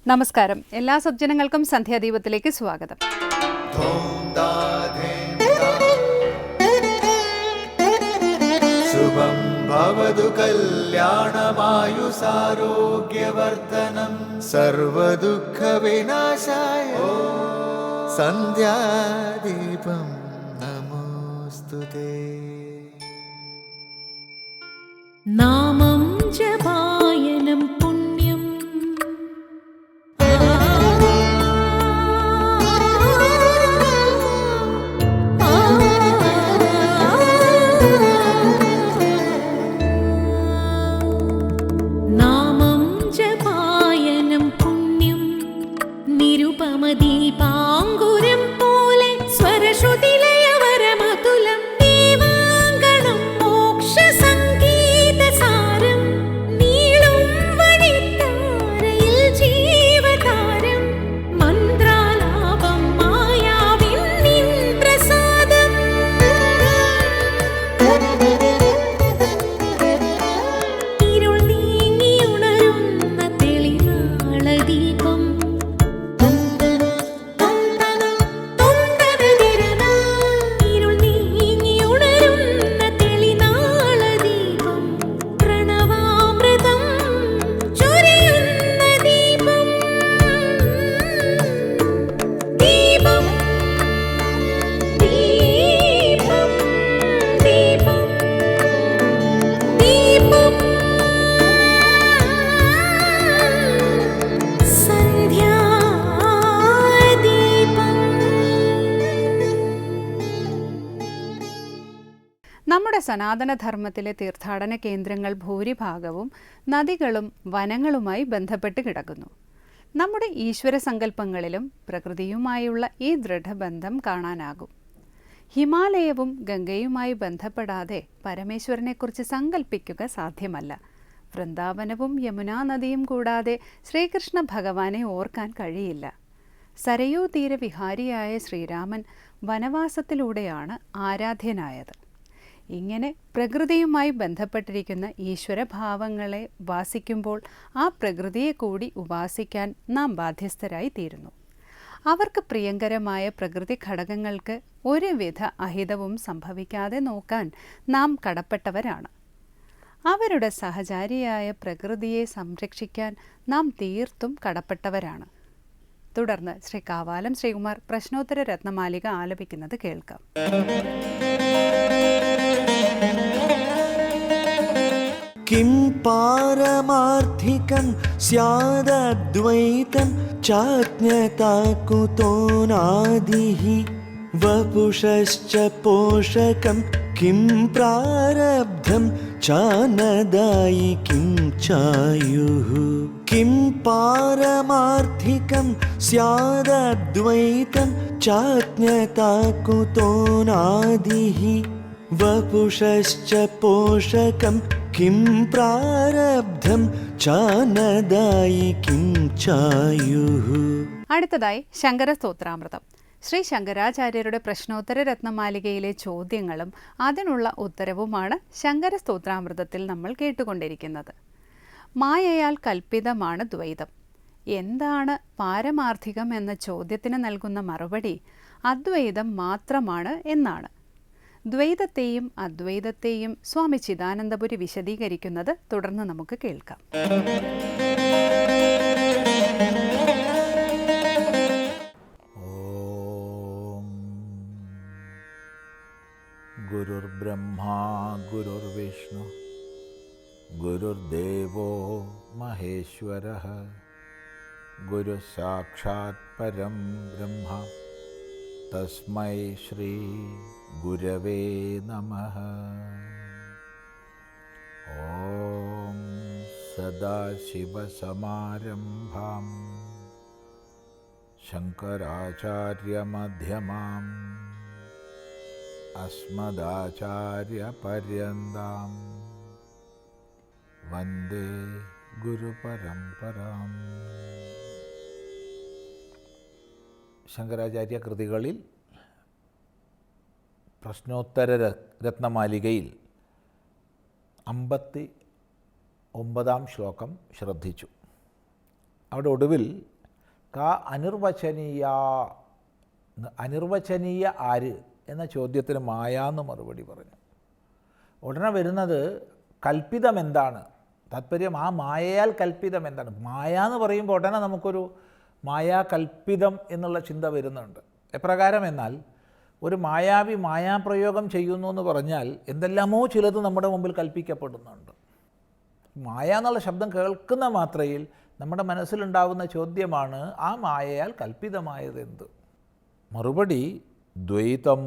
നമസ്കാരം. എല്ലാ സജ്ജനങ്ങൾക്കും സന്ധ്യാദീപത്തിലേക്ക് സ്വാഗതം. ശുഭം ഭവതു കല്യാണമായുസാരോഗ്യവർദ്ധനം സർവദുഃഖ വിനാശായ സന്ധ്യാദീപം നമോസ്തുതേ. നാമം ജപായനം പുണ്യം നാമം ജപായനം പുണ്യം നിരുപമദീപാങ്കുരം പോലെ സ്വരശ്രുതിലയവരമതുലം ദീവാങ്കണം മോക്ഷസംഗീതസാരം നീളും വഴിത്താരയിൽ ജീവതാരം മന്ത്രാലാപം മായാവിൻ നിൻ പ്രസാദം ഇരുൾ നീങ്ങിയുണരുന്ന തെളിനാളദീപം ഇരുൾ നീങ്ങിയുണരുന്ന തെളിനാളദീപം പ്രണവാമൃതം ചൊരിയുന്ന ദീപം ദീപം ദീപം ദീപം ദീപം നമ്മുടെ സനാതനധർമ്മത്തിലെ തീർത്ഥാടന കേന്ദ്രങ്ങൾ ഭൂരിഭാഗവും നദികളും വനങ്ങളുമായി ബന്ധപ്പെട്ട് കിടക്കുന്നു. നമ്മുടെ ഈശ്വര സങ്കല്പങ്ങളിലും പ്രകൃതിയുമായുള്ള ഈ ദൃഢബന്ധം കാണാനാകും. ഹിമാലയവും ഗംഗയുമായി ബന്ധപ്പെടാതെ പരമേശ്വരനെക്കുറിച്ച് സങ്കല്പിക്കുക സാധ്യമല്ല. വൃന്ദാവനവും യമുനാ നദിയും കൂടാതെ ശ്രീകൃഷ്ണ ഭഗവാനെ ഓർക്കാൻ കഴിയില്ല. സരയൂ തീര വിഹാരിയായ ശ്രീരാമൻ വനവാസത്തിലൂടെയാണ് ആരാധ്യനായത്. ഇങ്ങനെ പ്രകൃതിയുമായി ബന്ധപ്പെട്ടിരിക്കുന്ന ഈശ്വരഭാവങ്ങളെ ഉപാസിക്കുമ്പോൾ ആ പ്രകൃതിയെ കൂടി ഉപാസിക്കാൻ നാം ബാധ്യസ്ഥരായി തീരുന്നു. അവർക്ക് പ്രിയങ്കരമായ പ്രകൃതി ഘടകങ്ങൾക്ക് ഒരുവിധ അഹിതവും സംഭവിക്കാതെ നോക്കാൻ നാം കടപ്പെട്ടവരാണ്. അവരുടെ സഹചാരിയായ പ്രകൃതിയെ സംരക്ഷിക്കാൻ നാം തീർത്തും കടപ്പെട്ടവരാണ്. തുടർന്ന് ശ്രീ കാവാലം ശ്രീകുമാർ പ്രശ്നോത്തര രത്നമാലിക ആലപിക്കുന്നത് കേൾക്കാം. കിം പാരമാർത്ഥികം സ്യാദദ്വൈതം ചാജ്ഞതാ കുതോ നാദിഃ വപുഷശ്ച പോഷകം കിം പ്രാരബ്ധം ചാനദായി കിം ചായുഃ. കിം പാരമാർത്ഥികം സ്യാദദ്വൈതം ചാജ്ഞതാ കുതോ നാദിഃ വപുഷശ്ച പോഷകം കിം പ്രാരബ്ധം ചാനദായി കിം ചായുഃ. അടുത്തതായി ശങ്കരസ്തോത്രാമൃതം. ശ്രീ ശങ്കരാചാര്യരുടെ പ്രശ്നോത്തര രത്നമാലികയിലെ ചോദ്യങ്ങളും അതിനുള്ള ഉത്തരവുമാണ് ശങ്കരസ്തോത്രാമൃതത്തിൽ നമ്മൾ കേട്ടുകൊണ്ടിരിക്കുന്നത്. മായയാൽ കൽപ്പിതമാണ് ദ്വൈതം. എന്താണ് പാരമാർത്ഥികം എന്ന ചോദ്യത്തിന് നൽകുന്ന മറുപടി അദ്വൈതം മാത്രമാണ് എന്നാണ്. ദ്വൈതത്തെയും അദ്വൈതത്തെയും സ്വാമി ചിദാനന്ദപുരി വിശദീകരിക്കുന്നത് തുടർന്ന് നമുക്ക് കേൾക്കാം. ഗുരുർബ്രഹ്മാ ഗുരുർവിഷ്ണു ഗുരുർദേവോ മഹേശ്വരഃ ഗുരുസാക്ഷാത് പരം ബ്രഹ്മ തസ്മൈ ശ്രീ ഗുരവേ നമഃ. ഓം സദാശിവസമാരംഭാം ശങ്കരാചാര്യമധ്യമാം അസ്മദാചാര്യപര്യന്താം വന്ദേ ഗുരുപരമ്പരാം. ശങ്കരാചാര്യ കൃതികളിൽ പ്രശ്നോത്തര രത്നമാലികയിൽ 59 ശ്ലോകം ശ്രദ്ധിച്ചു. അവിടെ ഒടുവിൽ അനിർവചനീയ ആര് എന്ന ചോദ്യത്തിന് മായ എന്ന് മറുപടി പറഞ്ഞു. ഉടനെ വരുന്നത് കൽപ്പിതം എന്താണ്, താത്പര്യം ആ മായയാൽ കൽപ്പിതം എന്താണ്. മായ എന്ന് പറയുമ്പോൾ ഉടനെ നമുക്കൊരു മായാകൽപ്പിതം എന്നുള്ള ചിന്ത വരുന്നുണ്ട്. എപ്രകാരം എന്നാൽ ഒരു മായാവി മായാപ്രയോഗം ചെയ്യുന്നു എന്ന് പറഞ്ഞാൽ എന്തെല്ലാമോ ചിലത് നമ്മുടെ മുമ്പിൽ കൽപ്പിക്കപ്പെടുന്നുണ്ട്. മായ എന്നുള്ള ശബ്ദം കേൾക്കുന്ന മാത്രയിൽ നമ്മുടെ മനസ്സിലുണ്ടാകുന്ന ചോദ്യമാണ് ആ മായയാൽ കൽപ്പിതമായതെന്ത്. മറുപടി ദ്വൈതം.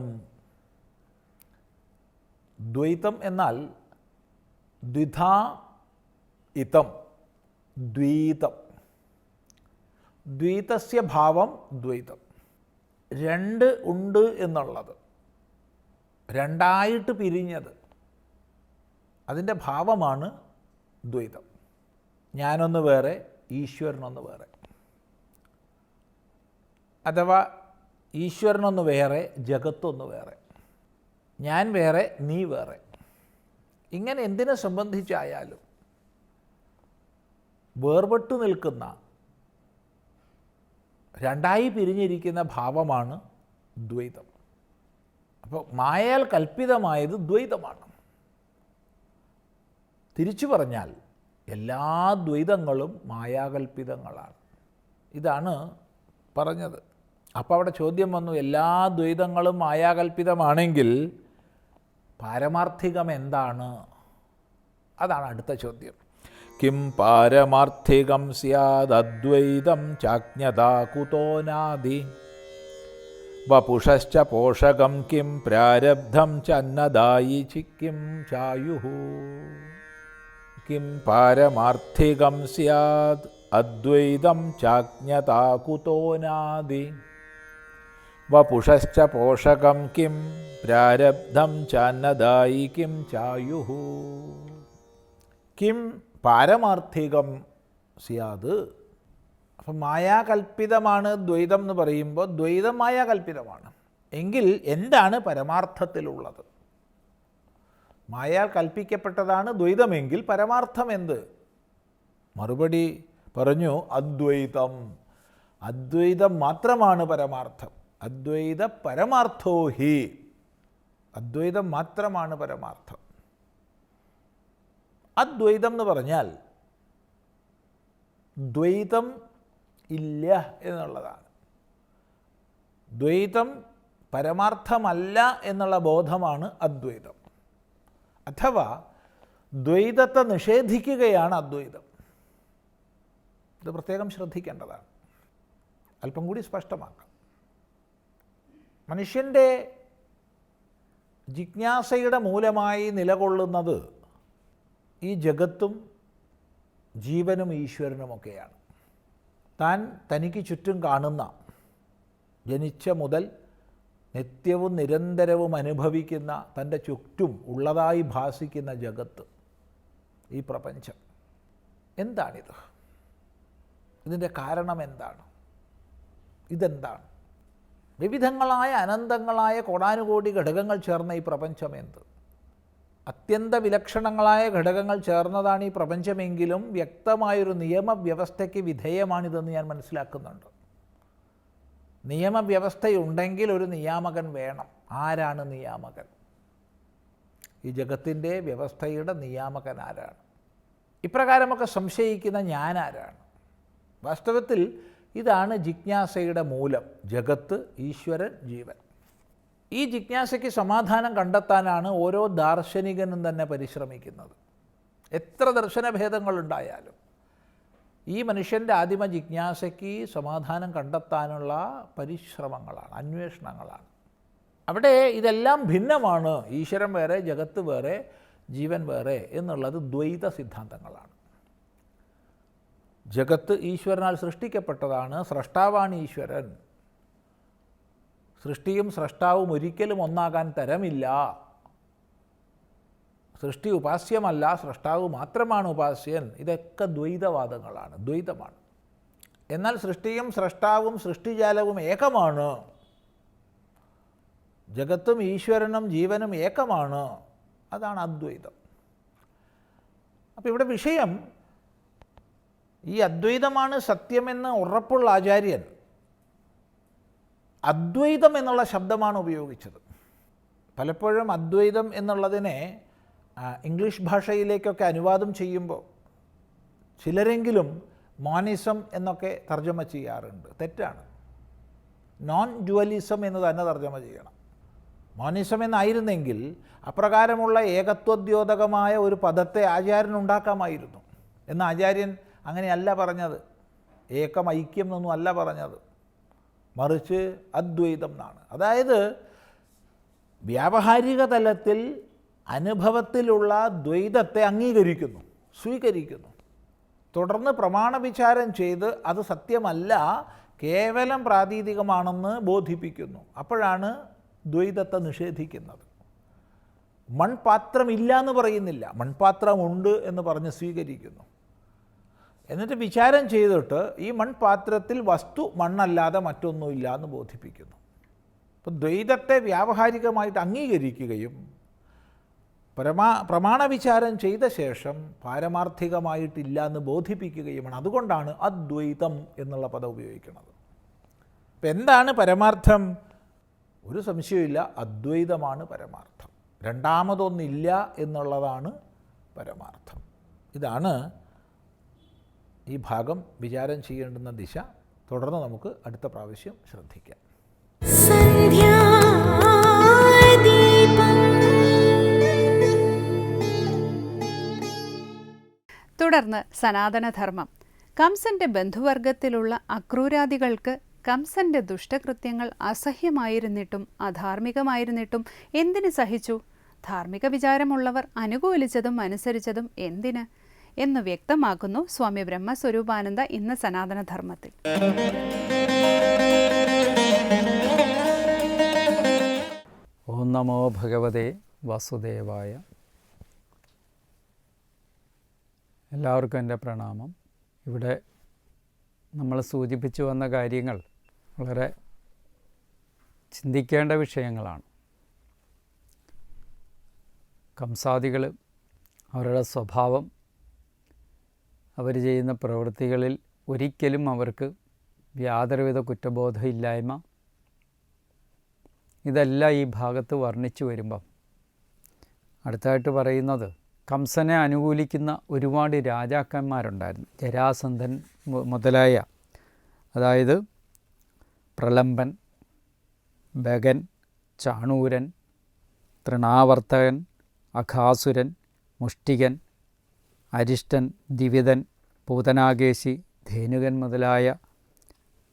ദ്വൈതം എന്നാൽ ദ്വിധാ ഇതം, ദ്വൈതം. ദ്വൈതസ്യ ഭാവം ദ്വൈതം. രണ്ട് ഉണ്ട് എന്നുള്ളത്, രണ്ടായിട്ട് പിരിഞ്ഞത്, അതിൻ്റെ ഭാവമാണ് ദ്വൈതം. ഞാനൊന്ന് വേറെ, ഈശ്വരനൊന്ന് വേറെ, അഥവാ ഈശ്വരനൊന്ന് വേറെ, ജഗത്തൊന്ന് വേറെ, ഞാൻ വേറെ, നീ വേറെ. ഇങ്ങനെ എന്തിനെ സംബന്ധിച്ചായാലും വേർപെട്ടു നിൽക്കുന്ന, രണ്ടായി പിരിഞ്ഞിരിക്കുന്ന ഭാവമാണ് ദ്വൈതം. അപ്പോൾ മായയാൽ കൽപ്പിതമായത് ദ്വൈതമാണ്. തിരിച്ചു പറഞ്ഞാൽ എല്ലാ ദ്വൈതങ്ങളും മായാകൽപ്പിതങ്ങളാണ്. ഇതാണ് പറഞ്ഞത്. അപ്പോൾ അവിടെ ചോദ്യം വന്നു, എല്ലാ ദ്വൈതങ്ങളും മായാകൽപ്പിതമാണെങ്കിൽ പാരമാർത്ഥികം എന്താണ്? അതാണ് അടുത്ത ചോദ്യം. കിം പാരമാർത്ഥികം സ്യാദദ്വൈതം ചാജ്ഞതാ കുതോനാദി വപുഷശ്ച പോഷകം കിം പ്രാരബ്ധം ചന്നദായി കിം ചായുഃ. കിം പാരമാർത്ഥികം സ്യാദ് അദ്വൈതം ചാജ്ഞതാ കുതോനാദി വപുഷശ്ച പോഷകം കിം പ്രാരബ്ധം ചന്നദായി കിം ചായുഃ. കിം പാരമാർത്ഥികം സ്യാത്. അപ്പം മായാകൽപ്പിതമാണ് ദ്വൈതം എന്ന് പറയുമ്പോൾ ദ്വൈതം മായാകൽപ്പിതമാണ്. എങ്കിൽ എന്താണ് പരമാർത്ഥത്തിലുള്ളത്? മായാൽ കൽപ്പിക്കപ്പെട്ടതാണ് ദ്വൈതമെങ്കിൽ പരമാർത്ഥം എന്ത്? മറുപടി പറഞ്ഞു, അദ്വൈതം. അദ്വൈതം മാത്രമാണ് പരമാർത്ഥം. അദ്വൈത പരമാർത്ഥോ ഹി. അദ്വൈതം മാത്രമാണ് പരമാർത്ഥം. അദ്വൈതം എന്ന് പറഞ്ഞാൽ ദ്വൈതം ഇല്ല എന്നുള്ളതാണ്. ദ്വൈതം പരമാർത്ഥമല്ല എന്നുള്ള ബോധമാണ് അദ്വൈതം. അഥവാ ദ്വൈതത്തെ നിഷേധിക്കുകയാണ് അദ്വൈതം. ഇത് പ്രത്യേകം ശ്രദ്ധിക്കേണ്ടതാണ്. അല്പം കൂടി സ്പഷ്ടമാക്കാം. മനുഷ്യൻ്റെ ജിജ്ഞാസയുടെ മൂലമായി നിലകൊള്ളുന്നത് ഈ ജഗത്തും ജീവനും ഈശ്വരനുമൊക്കെയാണ്. താൻ തനിക്ക് ചുറ്റും കാണുന്ന, ജനിച്ച മുതൽ നിത്യവും നിരന്തരവും അനുഭവിക്കുന്ന, തൻ്റെ ചുറ്റും ഉള്ളതായി ഭാസിക്കുന്ന ജഗത്ത്, ഈ പ്രപഞ്ചം എന്താണിത്? ഇതിൻ്റെ കാരണം എന്താണ്? ഇതെന്താണ്? വിവിധങ്ങളായ അനന്തങ്ങളായ കോടാനുകോടി ഘടകങ്ങൾ ചേർന്ന ഈ പ്രപഞ്ചം എന്ത്? അത്യന്ത വിലക്ഷണങ്ങളായ ഘടകങ്ങൾ ചേർന്നതാണ് ഈ പ്രപഞ്ചമെങ്കിലും വ്യക്തമായൊരു നിയമവ്യവസ്ഥയ്ക്ക് വിധേയമാണിതെന്ന് ഞാൻ മനസ്സിലാക്കുന്നുണ്ട്. നിയമവ്യവസ്ഥയുണ്ടെങ്കിൽ ഒരു നിയാമകൻ വേണം. ആരാണ് നിയാമകൻ? ഈ ജഗത്തിൻ്റെ വ്യവസ്ഥയുടെ നിയാമകൻ ആരാണ്? ഇപ്രകാരമൊക്കെ സംശയിക്കുന്ന ഞാൻ ആരാണ്? വാസ്തവത്തിൽ ഇതാണ് ജിജ്ഞാസയുടെ മൂലം. ജഗത്ത്, ഈശ്വരൻ, ജീവൻ. ഈ ജിജ്ഞാസയ്ക്ക് സമാധാനം കണ്ടെത്താനാണ് ഓരോ ദാർശനികനും തന്നെ പരിശ്രമിക്കുന്നത്. എത്ര ദർശനഭേദങ്ങളുണ്ടായാലും ഈ മനുഷ്യൻ്റെ ആദിമ ജിജ്ഞാസയ്ക്ക് സമാധാനം കണ്ടെത്താനുള്ള പരിശ്രമങ്ങളാണ്, അന്വേഷണങ്ങളാണ്. അവിടെ ഇതെല്ലാം ഭിന്നമാണ്. ഈശ്വരൻ വേറെ, ജഗത്ത് വേറെ, ജീവൻ വേറെ എന്നുള്ളത് ദ്വൈത സിദ്ധാന്തങ്ങളാണ്. ജഗത്ത് ഈശ്വരനാൽ സൃഷ്ടിക്കപ്പെട്ടതാണ്. സ്രഷ്ടാവാണ് ഈശ്വരൻ. സൃഷ്ടിയും സ്രഷ്ടാവും ഒരിക്കലും ഒന്നാകാൻ തരമില്ല. സൃഷ്ടി ഉപാസ്യമല്ല, സ്രഷ്ടാവ് മാത്രമാണ് ഉപാസ്യൻ. ഇതൊക്കെ ദ്വൈതവാദങ്ങളാണ്, ദ്വൈതമാണ്. എന്നാൽ സൃഷ്ടിയും സ്രഷ്ടാവും സൃഷ്ടിജാലവും ഏകമാണ്. ജഗത്തും ഈശ്വരനും ജീവനും ഏകമാണ്. അതാണ് അദ്വൈതം. അപ്പോൾ ഇവിടെ വിഷയം ഈ അദ്വൈതമാണ് സത്യമെന്ന് ഉറപ്പുള്ള ആചാര്യൻ അദ്വൈതം എന്നുള്ള ശബ്ദമാണ് ഉപയോഗിച്ചത്. പലപ്പോഴും അദ്വൈതം എന്നുള്ളതിനെ ഇംഗ്ലീഷ് ഭാഷയിലേക്കൊക്കെ അനുവാദം ചെയ്യുമ്പോൾ ചിലരെങ്കിലും മോണിസം എന്നൊക്കെ തർജ്ജമ ചെയ്യാറുണ്ട്. തെറ്റാണ്. നോൺ ഡ്യുവലിസം എന്ന് തന്നെ തർജ്ജമ ചെയ്യണം. മോണിസം എന്നായിരുന്നെങ്കിൽ അപ്രകാരമുള്ള ഏകത്വദ്യോതകമായ ഒരു പദത്തെ ആചാര്യൻ ഉണ്ടാക്കാമായിരുന്നു. എന്ന ആചാര്യൻ അങ്ങനെയല്ല പറഞ്ഞത്. ഏകം ഐക്യം എന്നൊന്നും അല്ല പറഞ്ഞത്, മറിച്ച് അദ്വൈതം എന്നാണ്. അതായത് വ്യാവഹാരിക തലത്തിൽ അനുഭവത്തിലുള്ള ദ്വൈതത്തെ അംഗീകരിക്കുന്നു, സ്വീകരിക്കുന്നു. തുടർന്ന് പ്രമാണവിചാരം ചെയ്ത് അത് സത്യമല്ല, കേവലം പ്രാതീതികമാണെന്ന് ബോധിപ്പിക്കുന്നു. അപ്പോഴാണ് ദ്വൈതത്തെ നിഷേധിക്കുന്നത്. മൺപാത്രമില്ല എന്ന് പറയുന്നില്ല, മൺപാത്രമുണ്ട് എന്ന് പറഞ്ഞ് സ്വീകരിക്കുന്നു. എന്നിട്ട് വിചാരം ചെയ്തിട്ട് ഈ മൺപാത്രത്തിൽ വസ്തു മണ്ണല്ലാതെ മറ്റൊന്നുമില്ല എന്ന് ബോധിപ്പിക്കുന്നു. അപ്പോൾ ദ്വൈതത്തെ വ്യാവഹാരികമായിട്ട് അംഗീകരിക്കുകയും പ്രമാണവിചാരം ചെയ്ത ശേഷം പാരമാർത്ഥികമായിട്ടില്ല എന്ന് ബോധിപ്പിക്കുകയുമാണ്. അതുകൊണ്ടാണ് അദ്വൈതം എന്നുള്ള പദം ഉപയോഗിക്കുന്നത്. അപ്പം എന്താണ് പരമാർത്ഥം? ഒരു സംശയമില്ല, അദ്വൈതമാണ് പരമാർത്ഥം. രണ്ടാമതൊന്നില്ല എന്നുള്ളതാണ് പരമാർത്ഥം. ഇതാണ് ഈ ഭാഗം വിചാരം ചെയ്യേണ്ടുന്ന ദിശ. തുടർന്ന് നമുക്ക് അടുത്ത പ്രാവശ്യം ശ്രദ്ധിക്കാം. തുടർന്ന് സനാതനധർമ്മം. കംസന്റെ ബന്ധുവർഗത്തിലുള്ള അക്രൂരാദികൾക്ക് കംസന്റെ ദുഷ്ടകൃത്യങ്ങൾ അസഹ്യമായിരുന്നിട്ടും അധാർമികമായിരുന്നിട്ടും എന്തിന് സഹിച്ചു? ധാർമ്മിക വിചാരമുള്ളവർ അനുകൂലിച്ചതും അനുസരിച്ചതും എന്തിന് എന്ന് വ്യക്തമാക്കുന്നു സ്വാമി ബ്രഹ്മസ്വരൂപാനന്ദ ഇന്ന് സനാതനധർമ്മത്തിൽ. ഓം നമോ ഭഗവതേ വാസുദേവായ. എല്ലാവർക്കും എൻ്റെ പ്രണാമം. ഇവിടെ നമ്മൾ സൂചിപ്പിച്ചു വന്ന കാര്യങ്ങൾ വളരെ ചിന്തിക്കേണ്ട വിഷയങ്ങളാണ്. കംസാദികൾ അവരുടെ സ്വഭാവം, അവർ ചെയ്യുന്ന പ്രവൃത്തികളിൽ ഒരിക്കലും അവർക്ക് യാതൊരുവിധ കുറ്റബോധമില്ലായ്മ, ഇതെല്ലാം ഈ ഭാഗത്ത് വർണ്ണിച്ചു വരുമ്പം അടുത്തായിട്ട് പറയുന്നത് കംസനെ അനുകൂലിക്കുന്ന ഒരുപാട് രാജാക്കന്മാരുണ്ടായിരുന്നു. ജരാസന്ധൻ മുതലായ, അതായത് പ്രലംബൻ, ബഗൻ, ചാണൂരൻ, തൃണാവർത്തകൻ, അഘാസുരൻ, മുഷ്ടികൻ, അരിഷ്ടൻ, ദിവിതൻ, പൂതനാകേശി, ധേനുകൻ മുതലായ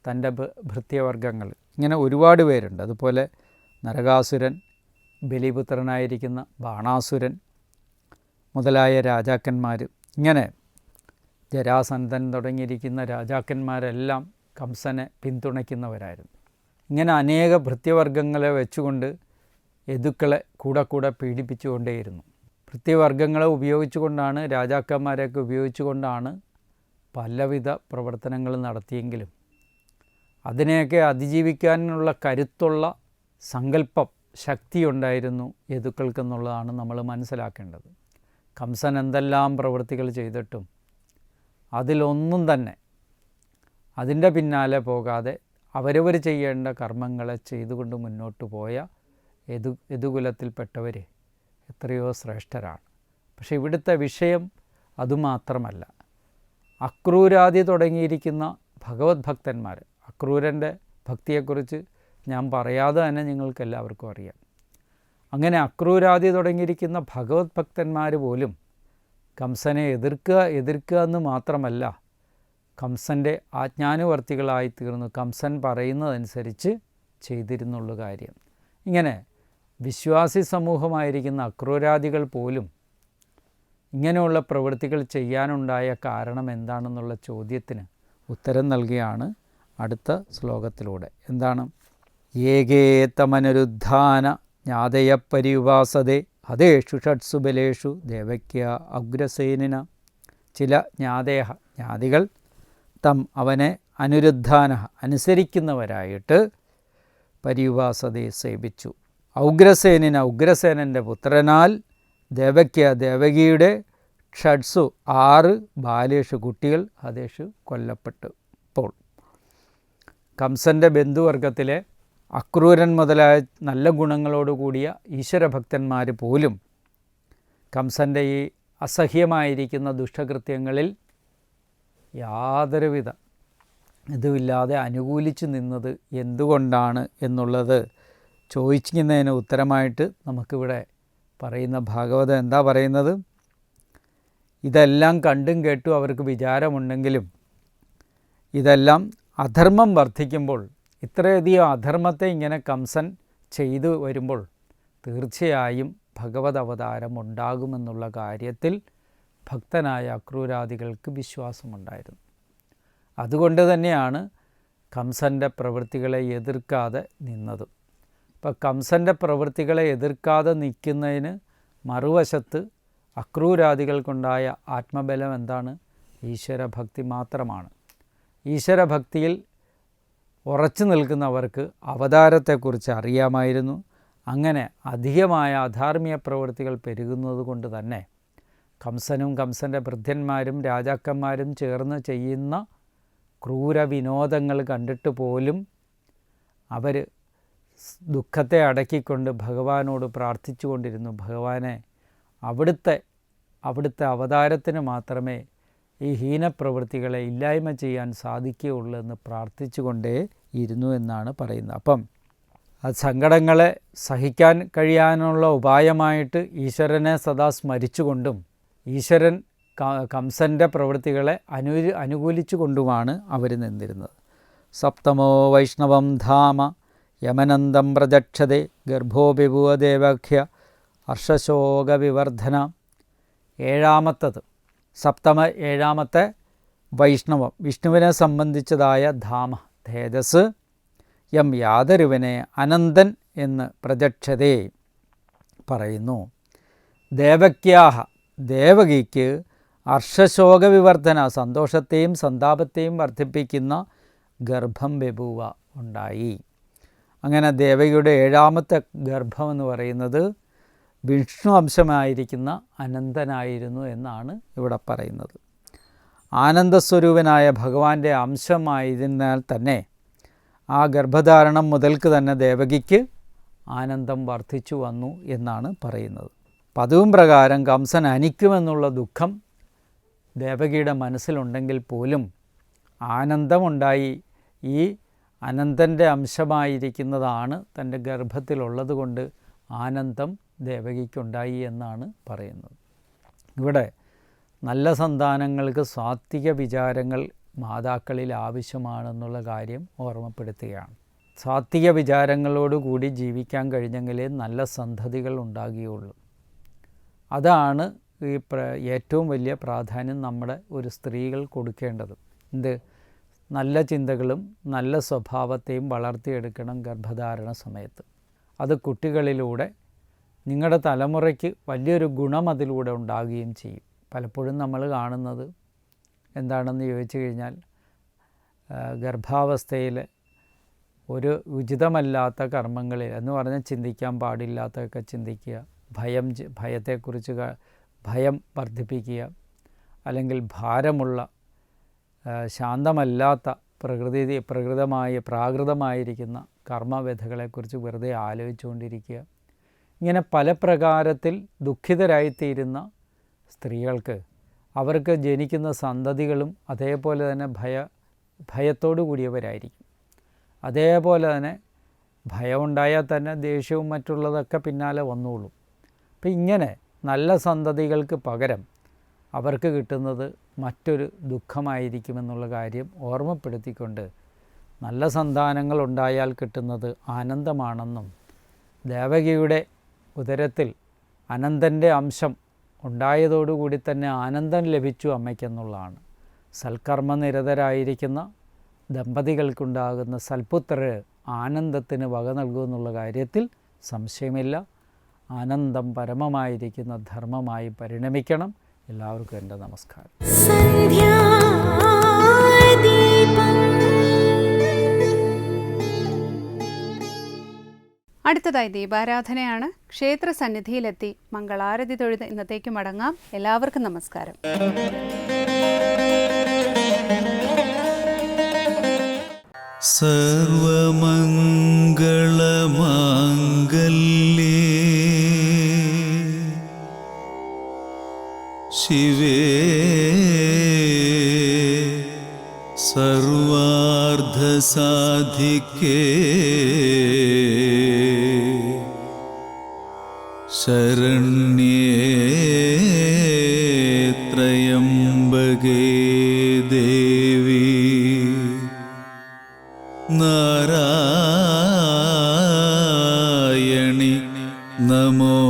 തൻ്റെ ഭൃത്യവർഗങ്ങൾ, ഇങ്ങനെ ഒരുപാട് പേരുണ്ട്. അതുപോലെ നരകാസുരൻ, ബലിപുത്രനായിരിക്കുന്ന ബാണാസുരൻ മുതലായ രാജാക്കന്മാർ, ഇങ്ങനെ ജരാസന്ധൻ തുടങ്ങിയിരിക്കുന്ന രാജാക്കന്മാരെല്ലാം കംസനെ പിന്തുണയ്ക്കുന്നവരായിരുന്നു. ഇങ്ങനെ അനേക ഭൃത്യവർഗങ്ങളെ വെച്ചുകൊണ്ട് യദുക്കളെ കൂടെ പീഡിപ്പിച്ചുകൊണ്ടേയിരുന്നു. ഭൃത്യവർഗങ്ങളെ ഉപയോഗിച്ചുകൊണ്ടാണ്, രാജാക്കന്മാരെയൊക്കെ ഉപയോഗിച്ചുകൊണ്ടാണ് പലവിധ പ്രവർത്തനങ്ങൾ നടത്തിയെങ്കിലും അതിനെയൊക്കെ അതിജീവിക്കാനുള്ള കരുത്തുള്ള സങ്കല്പം, ശക്തിയുണ്ടായിരുന്നു യദുക്കൾക്കെന്നുള്ളതാണ് നമ്മൾ മനസ്സിലാക്കേണ്ടത്. കംസൻ എന്തെല്ലാം പ്രവൃത്തികൾ ചെയ്തിട്ടും അതിലൊന്നും തന്നെ അതിൻ്റെ പിന്നാലെ പോകാതെ അവരവർ ചെയ്യേണ്ട കർമ്മങ്ങളെ ചെയ്തുകൊണ്ട് മുന്നോട്ട് പോയ യദുകുലത്തിൽപ്പെട്ടവർ എത്രയോ ശ്രേഷ്ഠരാണ്. പക്ഷേ ഇവിടുത്തെ വിഷയം അതുമാത്രമല്ല. അക്രൂരാദി തുടങ്ങിയിരിക്കുന്ന ഭഗവത് ഭക്തന്മാർ, അക്രൂരൻ്റെ ഭക്തിയെക്കുറിച്ച് ഞാൻ പറയാതെ തന്നെ നിങ്ങൾക്ക് എല്ലാവർക്കും അറിയാം. അങ്ങനെ അക്രൂരാദി തുടങ്ങിയിരിക്കുന്ന ഭഗവത് ഭക്തന്മാർ പോലും കംസനെ എതിർക്കുക എന്ന് മാത്രമല്ല, കംസൻ്റെ ആജ്ഞാനുവർത്തികളായി തീർന്നു. കംസൻ പറയുന്നതനുസരിച്ച് ചെയ്തിരുന്നുള്ള കാര്യം. ഇങ്ങനെ വിശ്വാസി സമൂഹമായിരിക്കുന്ന അക്രൂരാദികൾ പോലും ഇങ്ങനെയുള്ള പ്രവൃത്തികൾ ചെയ്യാനുണ്ടായ കാരണം എന്താണെന്നുള്ള ചോദ്യത്തിന് ഉത്തരം നൽകുകയാണ് അടുത്ത ശ്ലോകത്തിലൂടെ. എന്താണ്? ഏകേതമനുരുദ്ധാന ജ്ഞാതയപരിവാസതേ ഹതേഷു ഷട്സു ബലേഷു ദേവക്യ അഗ്രസേനിന. ചില ജ്ഞാതികൾ തം അവനെ അനുരുദ്ധാന അനുസരിക്കുന്നവരായിട്ട് പരിവാസതയെ സേവിച്ചു. ഉഗ്രസേനൻ്റെ പുത്രനാൽ ദേവകിയുടെ ഷഡ്സു 6 ബാലേഷു കുട്ടികൾ ഹതേഷു കൊല്ലപ്പെട്ടു. ഇപ്പോൾ കംസൻ്റെ ബന്ധുവർഗത്തിലെ അക്രൂരൻ മുതലായ നല്ല ഗുണങ്ങളോട് കൂടിയ ഈശ്വരഭക്തന്മാർ പോലും കംസൻ്റെ ഈ അസഹ്യമായിരിക്കുന്ന ദുഷ്ടകൃത്യങ്ങളിൽ യാതൊരുവിധ ഇതുമില്ലാതെ അനുകൂലിച്ച് നിന്നത് എന്തുകൊണ്ടാണ് എന്നുള്ളത് ചോദിക്കുന്നതിന് ഉത്തരമായിട്ട് നമുക്കിവിടെ പറയുന്ന ഭാഗവതം എന്താ പറയുന്നത്? ഇതെല്ലാം കണ്ടും കേട്ടും അവർക്ക് വിചാരമുണ്ടെങ്കിലും ഇതെല്ലാം അധർമ്മം വർദ്ധിക്കുമ്പോൾ, ഇത്രയധികം അധർമ്മത്തെ ഇങ്ങനെ കംസൻ ചെയ്തു വരുമ്പോൾ തീർച്ചയായും ഭഗവത് അവതാരം ഉണ്ടാകുമെന്നുള്ള കാര്യത്തിൽ ഭക്തനായ അക്രൂരാദികൾക്ക് വിശ്വാസമുണ്ടായിരുന്നു. അതുകൊണ്ട് തന്നെയാണ് കംസൻ്റെ പ്രവൃത്തികളെ എതിർക്കാതെ നിന്നതും. ഇപ്പോൾ കംസൻ്റെ പ്രവൃത്തികളെ എതിർക്കാതെ നിൽക്കുന്നതിന് മറുവശത്ത് അക്രൂരാദികൾക്കുണ്ടായ ആത്മബലം എന്താണ്? ഈശ്വരഭക്തി മാത്രമാണ്. ഈശ്വരഭക്തിയിൽ ഉറച്ചു നിൽക്കുന്നവർക്ക് അവതാരത്തെക്കുറിച്ച് അറിയാമായിരുന്നു. അങ്ങനെ അധികമായ അധാർമിക പ്രവൃത്തികൾ പെരുകുന്നത് കൊണ്ട് തന്നെ കംസനും കംസൻ്റെ ഭൃത്യന്മാരും രാജാക്കന്മാരും ചേർന്ന് ചെയ്യുന്ന ക്രൂരവിനോദങ്ങൾ കണ്ടിട്ട് പോലും അവർ ദുഃഖത്തെ അടക്കിക്കൊണ്ട് ഭഗവാനോട് പ്രാർത്ഥിച്ചു കൊണ്ടിരുന്നു. ഭഗവാനെ, അവിടുത്തെ അവതാരത്തിന് മാത്രമേ ഈ ഹീനപ്രവൃത്തികളെ ഇല്ലായ്മ ചെയ്യാൻ സാധിക്കുകയുള്ളൂ എന്ന് പ്രാർത്ഥിച്ചുകൊണ്ടേ ഇരുന്നു എന്നാണ് പറയുന്നത്. അപ്പം ആ സങ്കടങ്ങളെ സഹിക്കാൻ കഴിയാനുള്ള ഉപായമായിട്ട് ഈശ്വരനെ സദാ സ്മരിച്ചുകൊണ്ടും ഈശ്വരൻ കംസൻ്റെ പ്രവൃത്തികളെ അനുകൂലിച്ചു കൊണ്ടുമാണ് അവർ നിന്നിരുന്നത്. സപ്തമോ വൈഷ്ണവം ധാമ യമനന്തം പ്രജക്ഷതേ ഗർഭോപിഭുവ ദേവഖ്യ ഹർഷശോകവിവർദ്ധന. ഏഴാമത്തെ വൈഷ്ണവം, വിഷ്ണുവിനെ സംബന്ധിച്ചതായ ധാമ തേജസ്, യം യാതൊരുവനെ അനന്തൻ എന്ന് പ്രജക്ഷതേ പറയുന്നു. ദേവക്യാഹ, ദേവകിക്ക് ഹർഷശോകവിവർദ്ധന, സന്തോഷത്തെയും സന്താപത്തെയും വർദ്ധിപ്പിക്കുന്ന ഗർഭം ബഭൂവ ഉണ്ടായി. അങ്ങനെ ദേവകിയുടെ 7ാമത്തെ ഗർഭം എന്ന് പറയുന്നത് വിഷ്ണു അംശമായിരിക്കുന്ന അനന്തനായിരുന്നു എന്നാണ് ഇവിടെ പറയുന്നത്. ആനന്ദസ്വരൂപനായ ഭഗവാന്റെ അംശമായതിനാൽ തന്നെ ആ ഗർഭധാരണം മുതൽക്ക് തന്നെ ദേവകിക്ക് ആനന്ദം വർദ്ധിച്ചു വന്നു എന്നാണ് പറയുന്നത്. പതിവും പ്രകാരം കംസൻ അനിക്കുമെന്നുള്ള ദുഃഖം ദേവകിയുടെ മനസ്സിലുണ്ടെങ്കിൽ പോലും ആനന്ദമുണ്ടായി. ഈ അനന്തൻ്റെ അംശമായിരിക്കുന്നതാണ് തൻ്റെ ഗർഭത്തിലുള്ളത് കൊണ്ട് ആനന്ദം ദേവകിക്കുണ്ടായി എന്നാണ് പറയുന്നത്. ഇവിടെ നല്ല സന്താനങ്ങൾക്ക് സാത്വിക വിചാരങ്ങൾ മാതാക്കളിൽ ആവശ്യമാണെന്നുള്ള കാര്യം ഓർമ്മപ്പെടുത്തുകയാണ്. സാത്വിക വിചാരങ്ങളോടുകൂടി ജീവിക്കാൻ കഴിഞ്ഞെങ്കിലേ നല്ല സന്തതികൾ ഉണ്ടാകുകയുള്ളൂ. അതാണ് ഈ ഏറ്റവും വലിയ പ്രാധാന്യം നമ്മുടെ ഒരു സ്ത്രീകൾ കൊടുക്കേണ്ടത്. നല്ല ചിന്തകളും നല്ല സ്വഭാവത്തെയും വളർത്തിയെടുക്കണം ഗർഭധാരണ സമയത്ത്. അത് കുട്ടികളിലൂടെ നിങ്ങളുടെ തലമുറയ്ക്ക് വലിയൊരു ഗുണം അതിലൂടെ ഉണ്ടാകുകയും ചെയ്യും. പലപ്പോഴും നമ്മൾ കാണുന്നത് എന്താണെന്ന് ചോദിച്ചു കഴിഞ്ഞാൽ, ഗർഭാവസ്ഥയിൽ ഒരു ഉചിതമല്ലാത്ത കർമ്മങ്ങളിൽ എന്ന് പറഞ്ഞാൽ ചിന്തിക്കാൻ പാടില്ലാത്തതൊക്കെ ചിന്തിക്കുക, ഭയത്തെക്കുറിച്ച് ഭയം വർദ്ധിപ്പിക്കുക, അല്ലെങ്കിൽ ഭാരമുള്ള ശാന്തമല്ലാത്ത പ്രാകൃതമായിരിക്കുന്ന കർമ്മവ്യഥകളെക്കുറിച്ച് വെറുതെ ആലോചിച്ചുകൊണ്ടിരിക്കുക. ഇങ്ങനെ പല പ്രകാരത്തിൽ ദുഃഖിതരായിത്തീരുന്ന സ്ത്രീകൾക്ക് അവർക്ക് ജനിക്കുന്ന സന്തതികളും അതേപോലെ തന്നെ ഭയത്തോടു കൂടിയവരായിരിക്കും. അതേപോലെ തന്നെ ഭയമുണ്ടായാൽ തന്നെ ദേഷ്യവും മറ്റുള്ളതൊക്കെ പിന്നാലെ വന്നോളും. അപ്പം ഇങ്ങനെ നല്ല സന്തതികൾക്ക് പകരം അവർക്ക് കിട്ടുന്നത് മറ്റൊരു ദുഃഖമായിരിക്കുമെന്നുള്ള കാര്യം ഓർമ്മപ്പെടുത്തിക്കൊണ്ട് നല്ല സന്താനങ്ങൾ ഉണ്ടായാൽ കിട്ടുന്നത് ആനന്ദമാണെന്നും ദേവകിയുടെ ഉദരത്തിൽ അനന്തൻ്റെ അംശം ഉണ്ടായതോടുകൂടി തന്നെ ആനന്ദം ലഭിച്ചു അമ്മയ്ക്കെന്നുള്ളതാണ്. സൽക്കർമ്മനിരതരായിരിക്കുന്ന ദമ്പതികൾക്കുണ്ടാകുന്ന സൽപുത്രർ ആനന്ദത്തിന് വക നൽകുമെന്നുള്ള കാര്യത്തിൽ സംശയമില്ല. ആനന്ദം പരമമായിരിക്കുന്ന ധർമ്മമായി പരിണമിക്കണം. എല്ലാവർക്കും എൻ്റെ നമസ്കാരം. അടുത്തതായി ദീപാരാധനയാണ്. ക്ഷേത്ര സന്നിധിയിലെത്തി മംഗളാരതി തൊഴുത് ഇന്നത്തേക്ക് മടങ്ങാം. എല്ലാവർക്കും നമസ്കാരം. സർവമംഗളമാംഗല്യേ ശിവേ സർവാർദ്ധസാധികേ ശരണ്യേ ത്രയംബകേ ദേവി നാരായണി നമോസ്തുതേ.